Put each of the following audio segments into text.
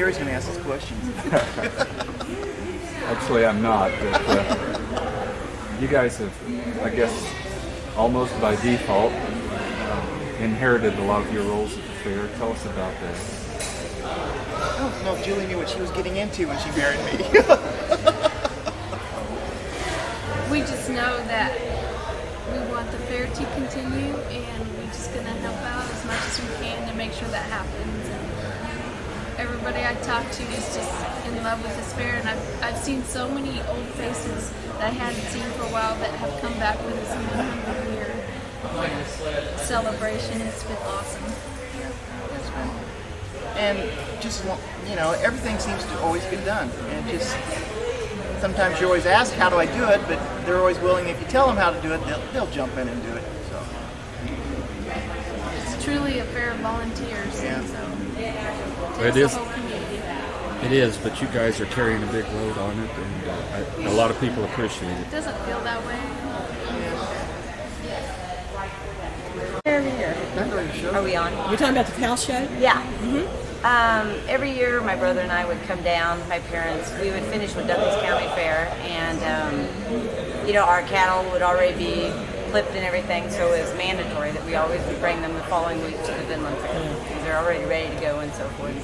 Terry's going to ask us questions. Actually, I'm not, but you guys have, I guess, almost by default, inherited a lot of your roles at the fair. Tell us about that. I don't know if Julie knew what she was getting into when she married me. We just know that we want the fair to continue, and we're just going to help out as much as we can to make sure that happens. And everybody I talk to is just in love with this fair, and I've seen so many old faces that I hadn't seen for a while that have come back with us in the 100-year celebration. It's been awesome. And just, you know, everything seems to always get done. And just sometimes you always ask, how do I do it? But they're always willing, if you tell them how to do it, they'll jump in and do it. So it's truly a fair of volunteers. Yeah. And so It is. the whole community. It is, but you guys are carrying a big load on it, and a lot of people appreciate it. It doesn't feel that way. Every year. Are we on? You're talking about the cow show? Yeah. Every year, my brother and I would come down. My parents, we would finish with Douglas County Fair, and you know, our cattle would already be clipped and everything, so it was mandatory that we always would bring them the following week to the Vinland Fair because they're already ready to go and so forth,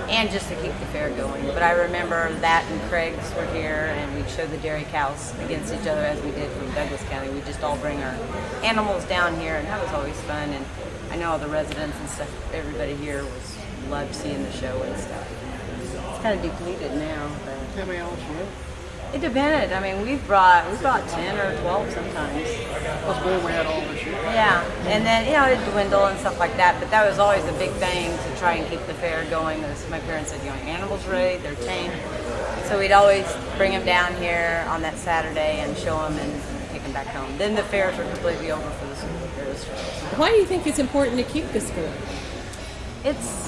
and just to keep the fair going. But I remember that and Craig's were here, and we'd show the dairy cows against each other as we did from Douglas County. We'd just all bring our animals down here, and that was always fun. And I know all the residents and stuff, everybody here loved seeing the show and stuff. It's kind of depleted now, but how many hours were it? it depended. I mean, we brought 10 or 12 sometimes. That's when we had all this year. Yeah, and then, you know, it'd dwindle and stuff like that, but that was always a big thing to try and keep the fair going. As my parents said, you know, animals ready, they're tame. So we'd always bring them down here on that Saturday and show them and take them back home. Then the fairs were completely over for the school fairs. Why do you think it's important to keep this going? It's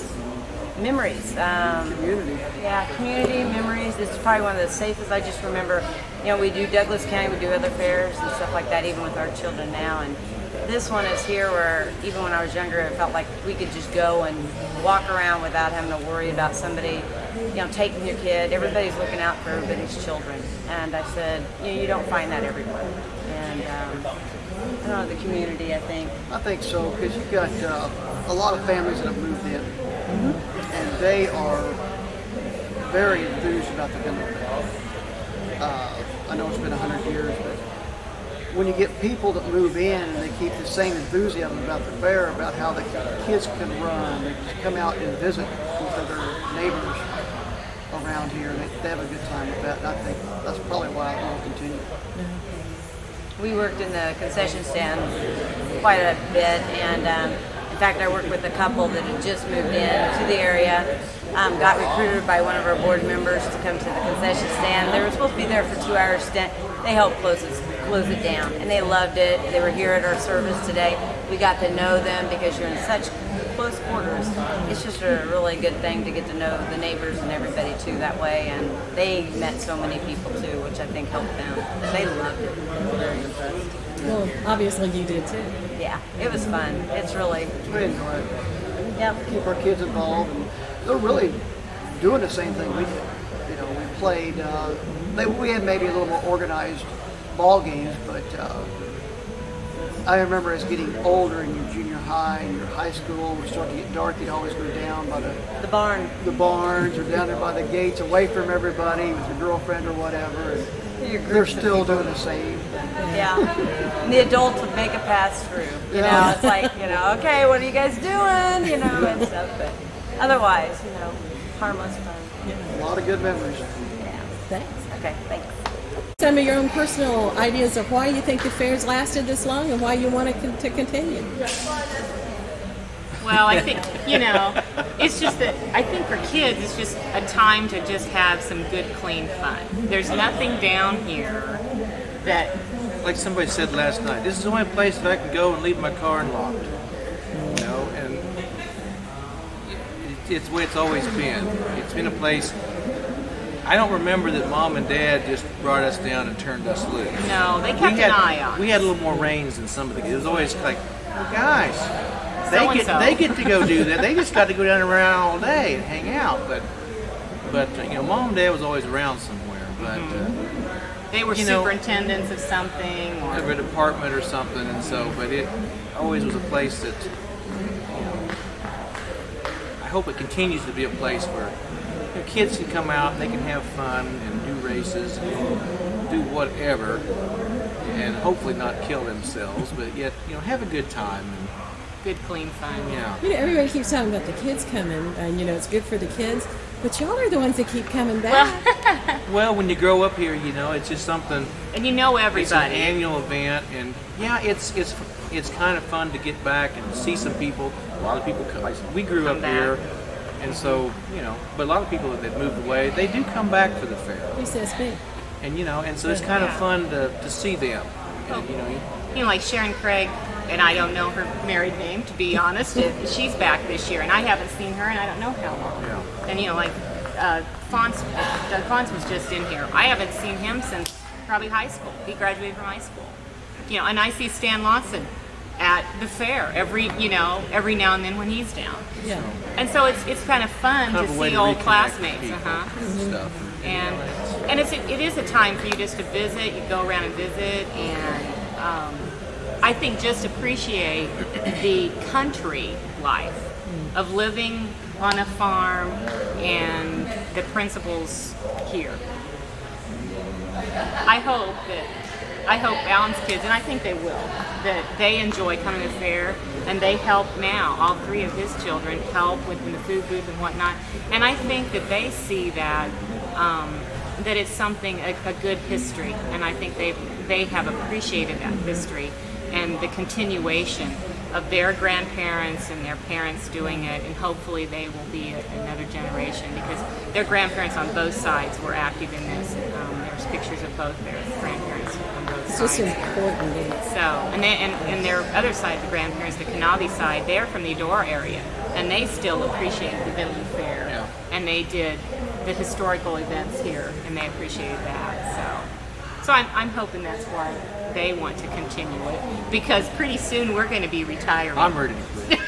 memories. Community. Yeah, community memories. It's probably one of the safest. I just remember, you know, we do Douglas County, we do other fairs and stuff like that, even with our children now. And this one is here where, even when I was younger, it felt like we could just go and walk around without having to worry about somebody, you know, taking your kid. Everybody's looking out for everybody's children. And I said, you know, you don't find that everywhere. And I don't know, the community, I think. I think so, because you've got a lot of families that have moved in, and they are very enthused about the Vinland Fair. I know it's been 100 years, but when you get people that move in and they keep the same enthusiasm about the fair, about how the kids can run, they just come out and visit with other neighbors around here, and they have a good time with that, and I think that's probably why it will continue. We worked in the concession stand quite a bit, and in fact, I worked with a couple that had just moved in to the area, got recruited by one of our board members to come to the concession stand. They were supposed to be there for 2 hours. They helped close it down, and they loved it. They were here at our service today. We got to know them because you're in such close quarters. It's just a really good thing to get to know the neighbors and everybody too that way, and they met so many people too, which I think helped them. They loved it. They were very impressed. Well, obviously you did too. Yeah, it was fun. It's really, We enjoy it. yep. Keep our kids involved, and they're really doing the same thing we did. You know, we played, we had maybe a little more organized ball games, but I remember as getting older in your junior high and your high school, we started to get dark, you'd always go down by The barn. the barns or down there by the gates, away from everybody with your girlfriend or whatever. And Your they're groups of still people. doing the same. Yeah. And the adults would make a pass through. You know, it's like, you know, okay, what are you guys doing? You know, and stuff. But otherwise, you know, harmless fun. A lot of good memories. Yeah. Thanks. Okay, thanks. Some of your own personal ideas of why you think the fair's lasted this long and why you want it to continue. Well, I think, you know, it's just that I think for kids, it's just a time to just have some good, clean fun. There's nothing down here that, Like somebody said last night, this is the only place that I can go and leave my car unlocked. You know, and it's the way it's always been. It's been a place. I don't remember that Mom and Dad just brought us down and turned us loose. no, they kept an eye on. We had a little more reins than some of the kids. It was always like, well, guys, So-and-so. they get to go do that. They just got to go down around all day and hang out. But But mom and dad was always around somewhere. But They were you know, superintendents of something, or of a department or something, and so. But it always was a place that. I hope it continues to be a place where kids can come out and they can have fun and do races and do whatever, and hopefully not kill themselves, but yet have a good time. And, good, clean fun. yeah. Everybody keeps talking about the kids coming, and it's good for the kids, but y'all are the ones that keep coming back. Well, when you grow up here, it's just something. And you know everybody. It's an annual event, and yeah, it's kind of fun to get back and see some people. A lot of people come. We grew up back. here, and so but a lot of people that moved away, they do come back for the fair. He says me. And and so it's kind of fun to see them. And, like Sharon Craig, and I don't know her married name, to be honest. She's back this year, and I haven't seen her, and I don't know how long. Yeah. And like Doug Fonz was just in here. I haven't seen him since probably high school. He graduated from high school. And I see Stan Lawson at the fair every now and then when he's down. Yeah. And so it's kind of fun kind to of a way see to old reconnect classmates. with people and stuff. And it is a time for you just to visit. You go around and visit, and I think just appreciate the country life of living on a farm and the principles here. I hope Alan's kids, and I think they will, that they enjoy coming to the fair, and they help now. All three of his children help within the food booth and whatnot. And I think that they see that that it's something, a good history, and I think they have appreciated that history and the continuation of their grandparents and their parents doing it, and hopefully they will be another generation, because their grandparents on both sides were active in this. There's pictures of both their grandparents on both It's sides. just important. So, and their other side, the grandparents, the Kanabi side, they're from the Eudora area, and they still appreciate the Vinland Fair, Yeah. and they did the historical events here, and they appreciated that. So I'm hoping that's why they want to continue it, because pretty soon we're going to be retiring. I'm ready to quit.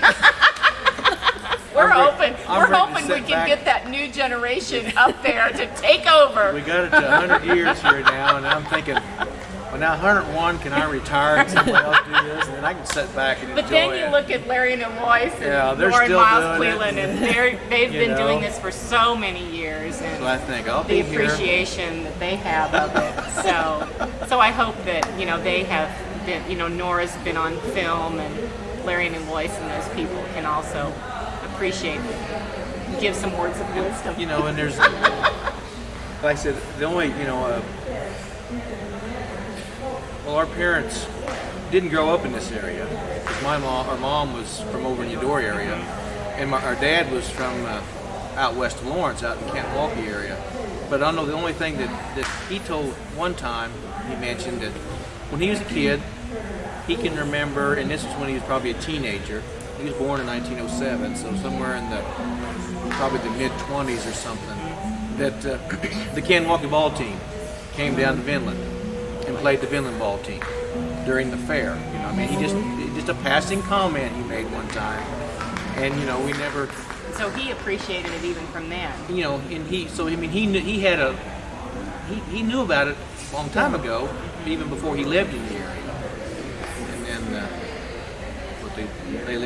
We're I'm hoping ready to we sit can back. get that new generation up there to take over. We got it to 100 years here now, and I'm thinking, well, now 101, can I retire and somebody else do this, and then I can sit back and enjoy But then you it. look at Larry and Royce and Yeah, they're Laura and still Miles doing it. Cleland, and they've You been know. doing this for so many years, and So I think I'll the be here. appreciation that they have of it. So I hope that they have been. Nora's been on film, and Larry and Royce and those people can also appreciate it. Give some words of wisdom. And there's, like I said, the only, well, our parents didn't grow up in this area. 'Cause our mom was from over in the Eudora area, and our dad was from out west of Lawrence, out in Kentwalkie area. But I know the only thing that he told one time, he mentioned that when he was a kid, he can remember, and this was when he was probably a teenager. He was born in 1907, so somewhere in probably the mid-20s or something, that the Kentwalkie ball team came down to Vinland and played the Vinland ball team during the fair. Just a passing comment he made one time, and we never. So he appreciated it even from then. And he knew about it a long time ago, even before he lived in the area. And then, they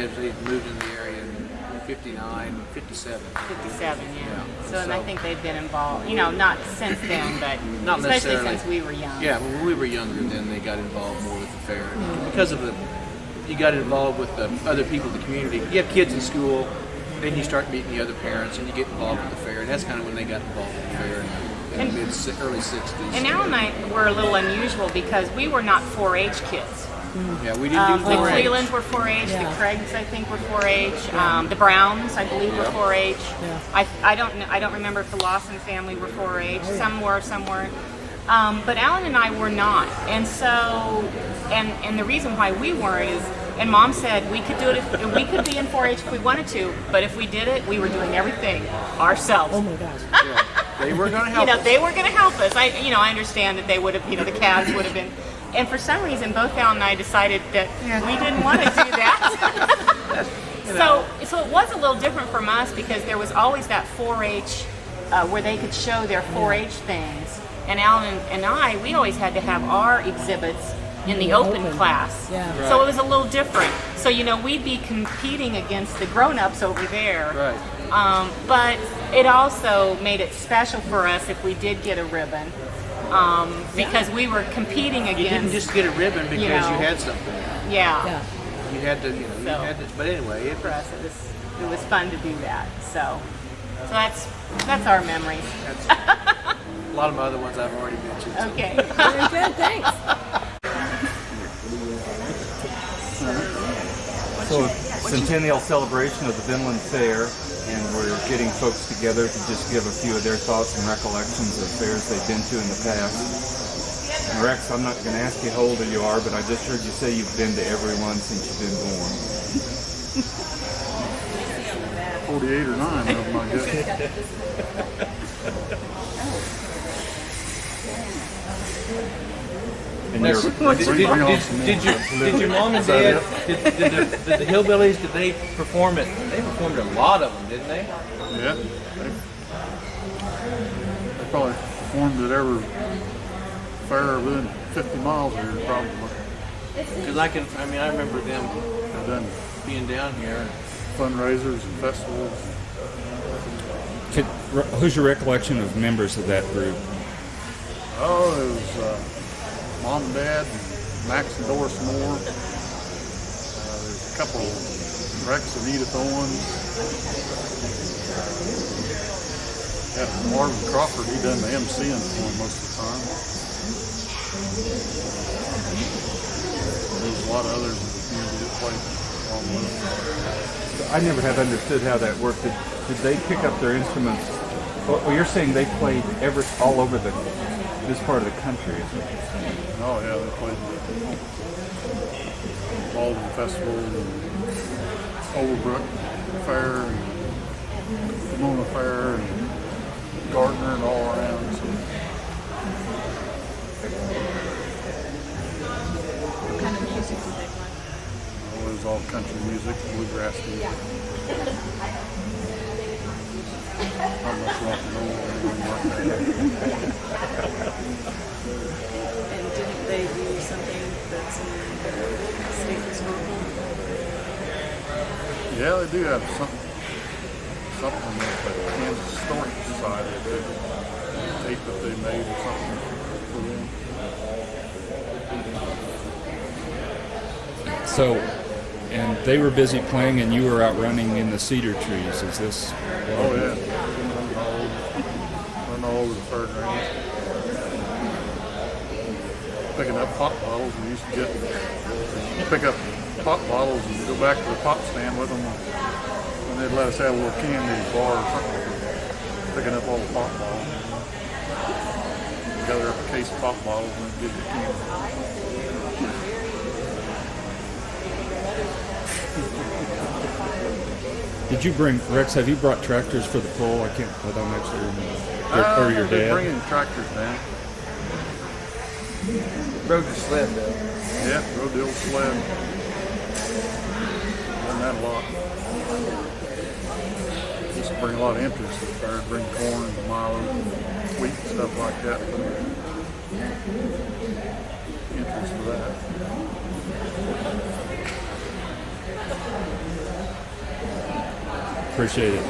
moved in the area in 59, 57. 57, yeah. Yeah. So, and I So- think they've been involved, not since then, but Not especially necessarily. since we were young. Yeah, when we were younger, then they got involved more with the fair. Because of you got involved with the other people in the community. You have kids in school, then you start meeting the other parents, and you get involved with the fair. And that's kind of when they got involved with the fair in the early 60s. And Al and I were a little unusual because we were not 4-H kids. Yeah, we didn't do The 4-H. Clelands were 4-H, Yeah. the Craigs I think were 4-H, the Browns I believe were 4-H. Yeah. I don't remember if the Lawson family were 4-H. Some were, some weren't. But Alan and I were not, and so and the reason why we weren't is, and Mom said we could do it if we could be in 4-H if we wanted to, but if we did it, we were doing everything ourselves. Oh my gosh. Yeah, they were going to help us. They were going to help us. I understand that they would have, the calves would have been. And for some reason, both Al and I decided that we didn't want to do that. So it was a little different from us because there was always that 4-H where they could show their 4-H things. And Alan and I, we always had to have our exhibits in the open class. Yeah. So it was a little different. So, you know, we'd be competing against the grown-ups over there. Right. But it also made it special for us if we did get a ribbon. Because we were competing against... You didn't just get a ribbon because you had something. Yeah. Yeah. You had to, you had to, but anyway, For us, it was fun to do that. So that's our memories. a lot of my other ones I've already mentioned. So. Okay. Very good. Thanks. So, centennial celebration of the Vinland Fair, and we're getting folks together to just give a few of their thoughts and recollections of fairs they've been to in the past. And Rex, I'm not going to ask you how old you are, but I just heard you say you've been to every one since you've been born. 48 or 9 of them, I guess. And Did your mom and dad, did the hillbillies, did they perform it? They performed a lot of them, didn't they? Yeah. They probably performed at every fair within 50 miles here, probably. Because I remember them They've done being down here. fundraisers and festivals. Who's your recollection of members of that group? Oh, it was Mom and Dad, and Max and Doris Moore. There's a couple, Rex and Edith Owens. Yeah, Marvin Crawford, he done the MCing for him most of the time. There's a lot of others in the community that played along with us. I never have understood how that worked. Did they pick up their instruments? Well, you're saying they played all over this part of the country, is what you're saying? Oh yeah, they played the Walden Festival and Overbrook Fair and Pomona Fair and Gardner and all around. So. What kind of music do they play? It was all country music, bluegrass music. Not much rock and roll or anything like that. And didn't they do something that's in the state historical? Yeah, they do have something with the Kansas Historic Society. They did a tape that they made or something for them. So, and they were busy playing, and you were out running in the cedar trees. Is this? Oh yeah, run all over the fairgrounds, picking up pop bottles. We used to pick up pop bottles and go back to the pop stand with them, and they'd let us have a little candy bar or something. Picking up all the pop bottles, gather up a case of pop bottles and give you candy. Did you bring Rex? Have you brought tractors for the pull? I don't actually remember. Or your They're dad? bringing tractors down. Rode the sled though. Yeah, rode the old sled. Done that a lot. Used to bring a lot of interest to the fair. Bring corn, milo, wheat, and stuff like that. Interest for that. Appreciate it.